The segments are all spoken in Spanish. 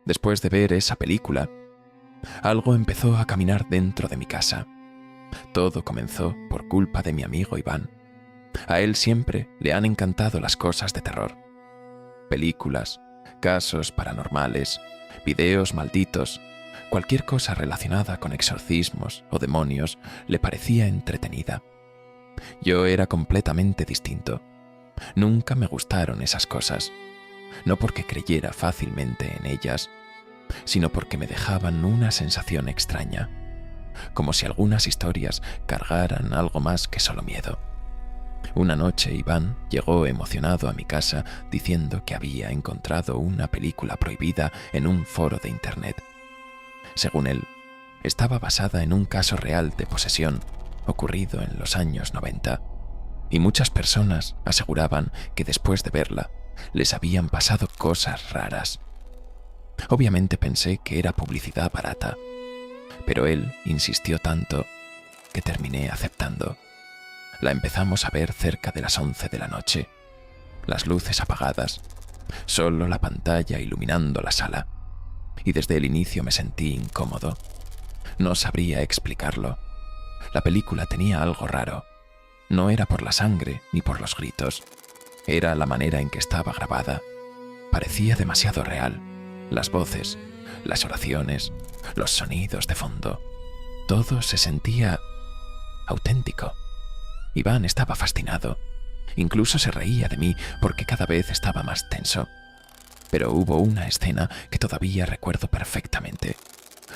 Después de ver esa película, algo empezó a caminar dentro de mi casa. Todo comenzó por culpa de mi amigo Iván. A él siempre le han encantado las cosas de terror. Películas, casos paranormales, videos malditos, cualquier cosa relacionada con exorcismos o demonios le parecía entretenida. Yo era completamente distinto. Nunca me gustaron esas cosas, no porque creyera fácilmente en ellas, sino porque me dejaban una sensación extraña, como si algunas historias cargaran algo más que solo miedo. Una noche Iván llegó emocionado a mi casa diciendo que había encontrado una película prohibida en un foro de internet. Según él, estaba basada en un caso real de posesión ocurrido en los años 90, y muchas personas aseguraban que después de verla les habían pasado cosas raras. Obviamente pensé que era publicidad barata, pero él insistió tanto que terminé aceptando. La empezamos a ver cerca de las 11 de la noche, las luces apagadas, solo la pantalla iluminando la sala, y desde el inicio me sentí incómodo. No sabría explicarlo. La película tenía algo raro. No era por la sangre ni por los gritos. Era la manera en que estaba grabada. Parecía demasiado real. Las voces, las oraciones, los sonidos de fondo. Todo se sentía auténtico. Iván estaba fascinado. Incluso se reía de mí porque cada vez estaba más tenso. Pero hubo una escena que todavía recuerdo perfectamente.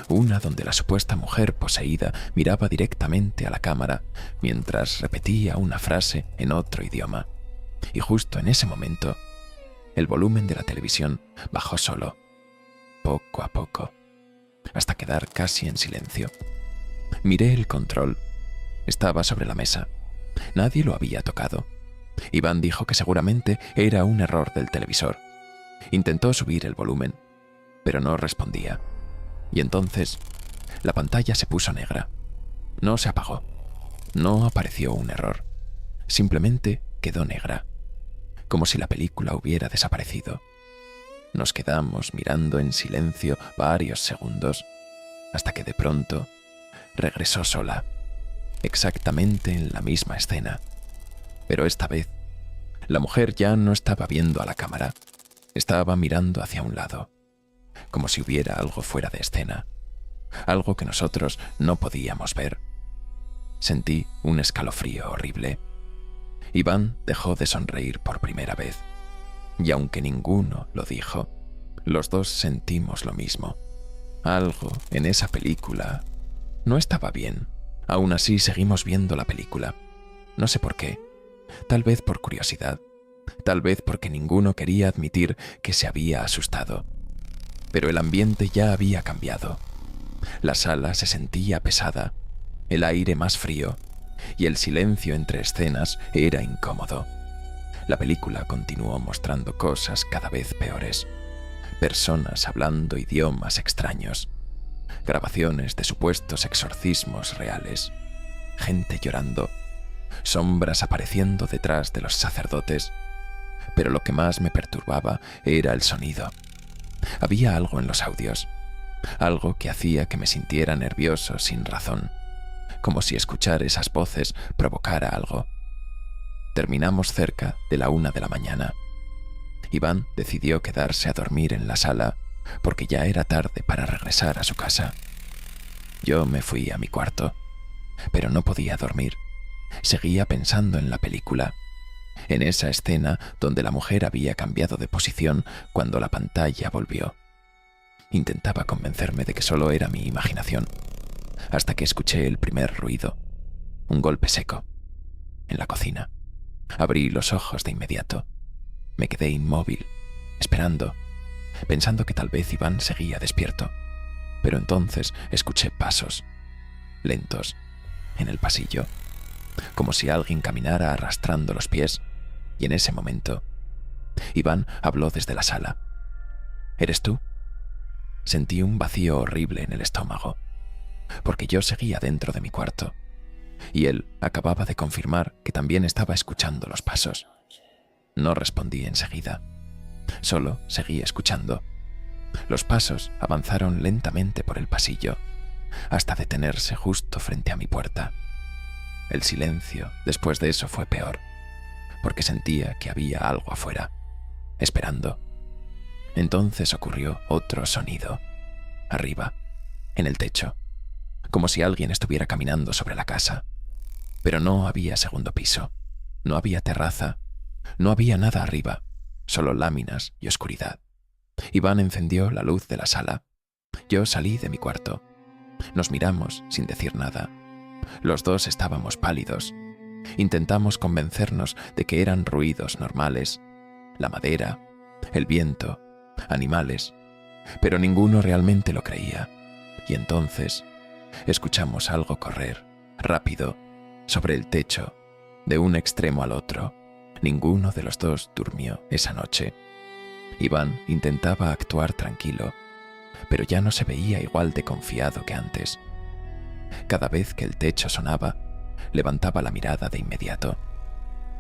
Una donde la supuesta mujer poseída miraba directamente a la cámara mientras repetía una frase en otro idioma. Y justo en ese momento, el volumen de la televisión bajó solo, poco a poco, hasta quedar casi en silencio. Miré el control. Estaba sobre la mesa. Nadie lo había tocado. Iván dijo que seguramente era un error del televisor. Intentó subir el volumen, pero no respondía. Y entonces, la pantalla se puso negra. No se apagó. No apareció un error. Simplemente quedó negra, como si la película hubiera desaparecido. Nos quedamos mirando en silencio varios segundos, hasta que de pronto regresó sola, exactamente en la misma escena. Pero esta vez, la mujer ya no estaba viendo a la cámara, estaba mirando hacia un lado, como si hubiera algo fuera de escena, algo que nosotros no podíamos ver. Sentí un escalofrío horrible. Iván dejó de sonreír por primera vez, y aunque ninguno lo dijo, los dos sentimos lo mismo. Algo en esa película no estaba bien. Aún así seguimos viendo la película. No sé por qué. Tal vez por curiosidad. Tal vez porque ninguno quería admitir que se había asustado. Pero el ambiente ya había cambiado. La sala se sentía pesada, el aire más frío, y el silencio entre escenas era incómodo. La película continuó mostrando cosas cada vez peores. Personas hablando idiomas extraños. Grabaciones de supuestos exorcismos reales. Gente llorando. Sombras apareciendo detrás de los sacerdotes. Pero lo que más me perturbaba era el sonido. Había algo en los audios. Algo que hacía que me sintiera nervioso sin razón. Como si escuchar esas voces provocara algo. Terminamos cerca de la 1 de la mañana. Iván decidió quedarse a dormir en la sala porque ya era tarde para regresar a su casa. Yo me fui a mi cuarto, pero no podía dormir. Seguía pensando en la película, en esa escena donde la mujer había cambiado de posición cuando la pantalla volvió. Intentaba convencerme de que solo era mi imaginación, hasta que escuché el primer ruido, un golpe seco, en la cocina. Abrí los ojos de inmediato. Me quedé inmóvil, esperando, pensando que tal vez Iván seguía despierto. Pero entonces escuché pasos, lentos, en el pasillo, como si alguien caminara arrastrando los pies, y en ese momento, Iván habló desde la sala. ¿Eres tú? Sentí un vacío horrible en el estómago, porque yo seguía dentro de mi cuarto, y él acababa de confirmar que también estaba escuchando los pasos. No respondí enseguida, solo seguí escuchando. Los pasos avanzaron lentamente por el pasillo, hasta detenerse justo frente a mi puerta. El silencio después de eso fue peor, porque sentía que había algo afuera, esperando. Entonces ocurrió otro sonido, arriba, en el techo, como si alguien estuviera caminando sobre la casa. Pero no había segundo piso, no había terraza, no había nada arriba, solo láminas y oscuridad. Iván encendió la luz de la sala. Yo salí de mi cuarto. Nos miramos sin decir nada. Los dos estábamos pálidos. Intentamos convencernos de que eran ruidos normales, la madera, el viento, animales, pero ninguno realmente lo creía. Y entonces escuchamos algo correr, rápido, sobre el techo, de un extremo al otro. Ninguno de los dos durmió esa noche. Iván intentaba actuar tranquilo, pero ya no se veía igual de confiado que antes. Cada vez que el techo sonaba, levantaba la mirada de inmediato,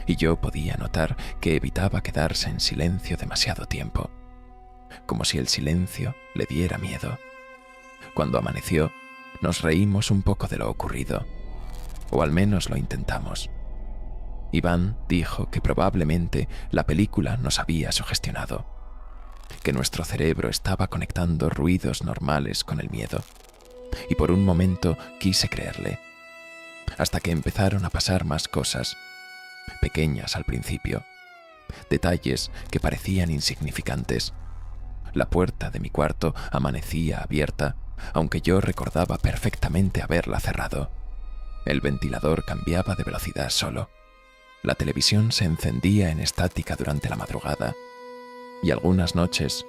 y yo podía notar que evitaba quedarse en silencio demasiado tiempo, como si el silencio le diera miedo. Cuando amaneció, nos reímos un poco de lo ocurrido, o al menos lo intentamos. Iván dijo que probablemente la película nos había sugestionado, que nuestro cerebro estaba conectando ruidos normales con el miedo, y por un momento quise creerle, hasta que empezaron a pasar más cosas, pequeñas al principio, detalles que parecían insignificantes. La puerta de mi cuarto amanecía abierta, aunque yo recordaba perfectamente haberla cerrado. El ventilador cambiaba de velocidad solo. La televisión se encendía en estática durante la madrugada, y algunas noches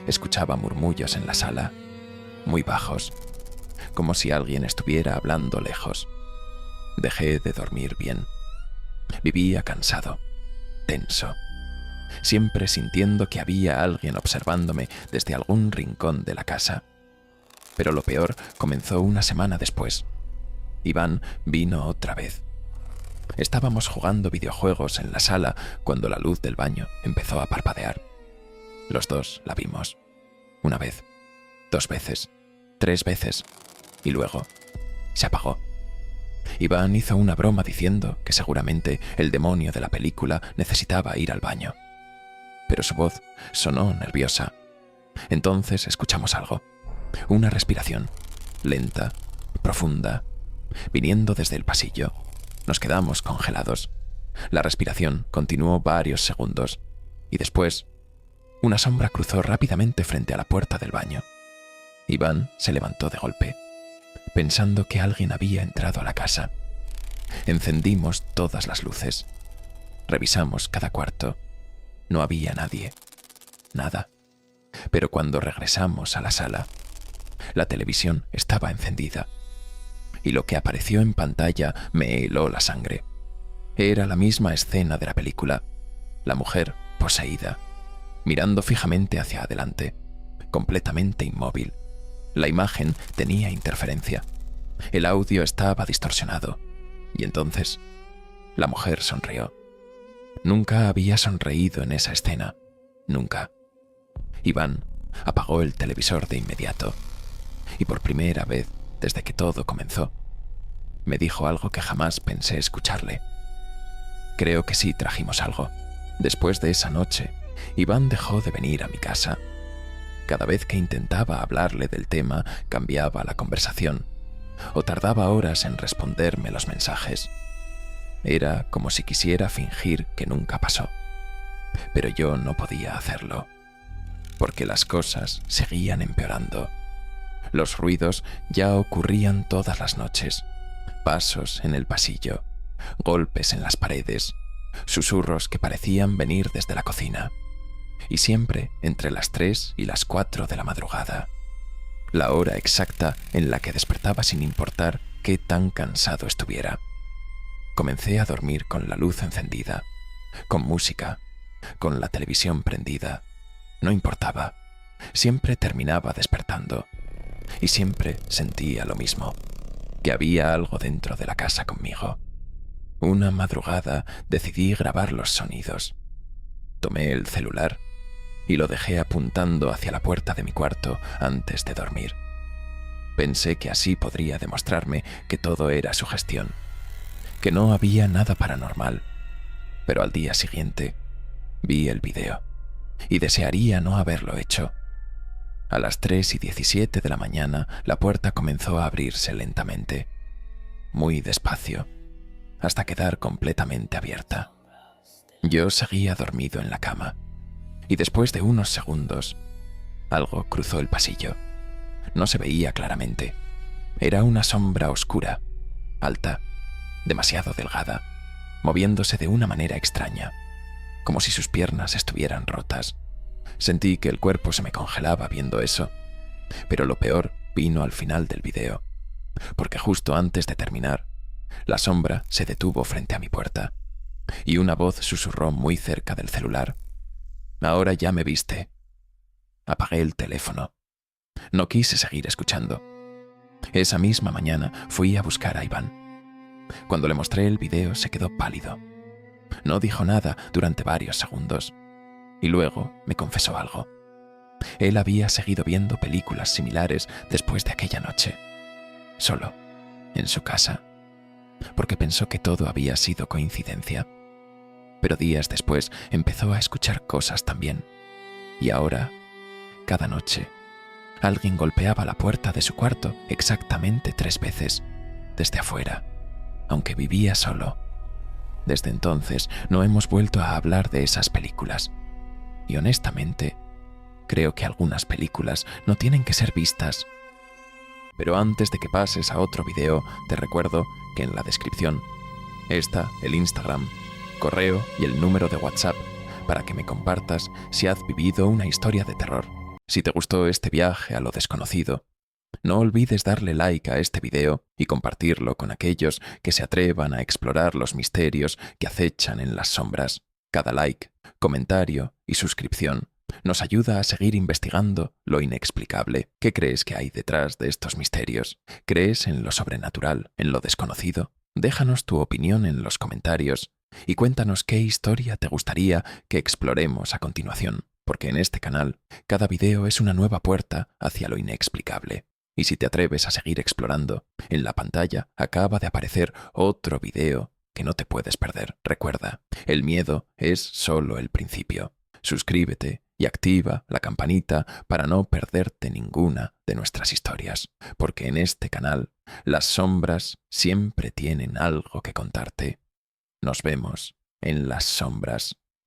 escuchaba murmullos en la sala, muy bajos, como si alguien estuviera hablando lejos. Dejé de dormir bien. Vivía cansado, tenso, siempre sintiendo que había alguien observándome desde algún rincón de la casa. Pero lo peor comenzó una semana después. Iván vino otra vez. Estábamos jugando videojuegos en la sala cuando la luz del baño empezó a parpadear. Los dos la vimos. Una vez, 2 veces, 3 veces, y luego se apagó. Iván hizo una broma diciendo que seguramente el demonio de la película necesitaba ir al baño. Pero su voz sonó nerviosa. Entonces escuchamos algo. Una respiración, lenta, profunda, viniendo desde el pasillo. Nos quedamos congelados. La respiración continuó varios segundos, y después, una sombra cruzó rápidamente frente a la puerta del baño. Iván se levantó de golpe, pensando que alguien había entrado a la casa. Encendimos todas las luces. Revisamos cada cuarto. No había nadie. Nada. Pero cuando regresamos a la sala, la televisión estaba encendida, y lo que apareció en pantalla me heló la sangre. Era la misma escena de la película. La mujer poseída, mirando fijamente hacia adelante, completamente inmóvil. La imagen tenía interferencia. El audio estaba distorsionado. Y entonces, la mujer sonrió. Nunca había sonreído en esa escena. Nunca. Iván apagó el televisor de inmediato. Y por primera vez desde que todo comenzó, me dijo algo que jamás pensé escucharle. Creo que sí trajimos algo. Después de esa noche, Iván dejó de venir a mi casa. Cada vez que intentaba hablarle del tema, cambiaba la conversación, o tardaba horas en responderme los mensajes. Era como si quisiera fingir que nunca pasó. Pero yo no podía hacerlo, porque las cosas seguían empeorando. Los ruidos ya ocurrían todas las noches. Pasos en el pasillo, golpes en las paredes, susurros que parecían venir desde la cocina. Y siempre entre las 3 y las 4 de la madrugada. La hora exacta en la que despertaba sin importar qué tan cansado estuviera. Comencé a dormir con la luz encendida, con música, con la televisión prendida. No importaba. Siempre terminaba despertando. Y siempre sentía lo mismo, que había algo dentro de la casa conmigo. Una madrugada decidí grabar los sonidos. Tomé el celular y lo dejé apuntando hacia la puerta de mi cuarto antes de dormir. Pensé que así podría demostrarme que todo era sugestión, que no había nada paranormal, pero al día siguiente vi el video y desearía no haberlo hecho. A las 3:17 de la mañana la puerta comenzó a abrirse lentamente, muy despacio, hasta quedar completamente abierta. Yo seguía dormido en la cama y después de unos segundos algo cruzó el pasillo. No se veía claramente. Era una sombra oscura, alta, demasiado delgada, moviéndose de una manera extraña, como si sus piernas estuvieran rotas. Sentí que el cuerpo se me congelaba viendo eso, pero lo peor vino al final del video, porque justo antes de terminar, la sombra se detuvo frente a mi puerta y una voz susurró muy cerca del celular: «Ahora ya me viste». Apagué el teléfono. No quise seguir escuchando. Esa misma mañana fui a buscar a Iván. Cuando le mostré el video se quedó pálido. No dijo nada durante varios segundos y luego me confesó algo. Él había seguido viendo películas similares después de aquella noche, solo, en su casa, porque pensó que todo había sido coincidencia. Pero días después empezó a escuchar cosas también, y ahora, cada noche, alguien golpeaba la puerta de su cuarto exactamente 3 veces, desde afuera, aunque vivía solo. Desde entonces no hemos vuelto a hablar de esas películas, y honestamente, creo que algunas películas no tienen que ser vistas. Pero antes de que pases a otro video, te recuerdo que en la descripción está el Instagram, correo y el número de WhatsApp para que me compartas si has vivido una historia de terror. Si te gustó este viaje a lo desconocido, no olvides darle like a este video y compartirlo con aquellos que se atrevan a explorar los misterios que acechan en las sombras. Cada like, comentario y suscripción nos ayuda a seguir investigando lo inexplicable. ¿Qué crees que hay detrás de estos misterios? ¿Crees en lo sobrenatural, en lo desconocido? Déjanos tu opinión en los comentarios y cuéntanos qué historia te gustaría que exploremos a continuación, porque en este canal cada video es una nueva puerta hacia lo inexplicable. Y si te atreves a seguir explorando, en la pantalla acaba de aparecer otro video que no te puedes perder. Recuerda, el miedo es solo el principio. Suscríbete y activa la campanita para no perderte ninguna de nuestras historias, porque en este canal las sombras siempre tienen algo que contarte. Nos vemos en las sombras.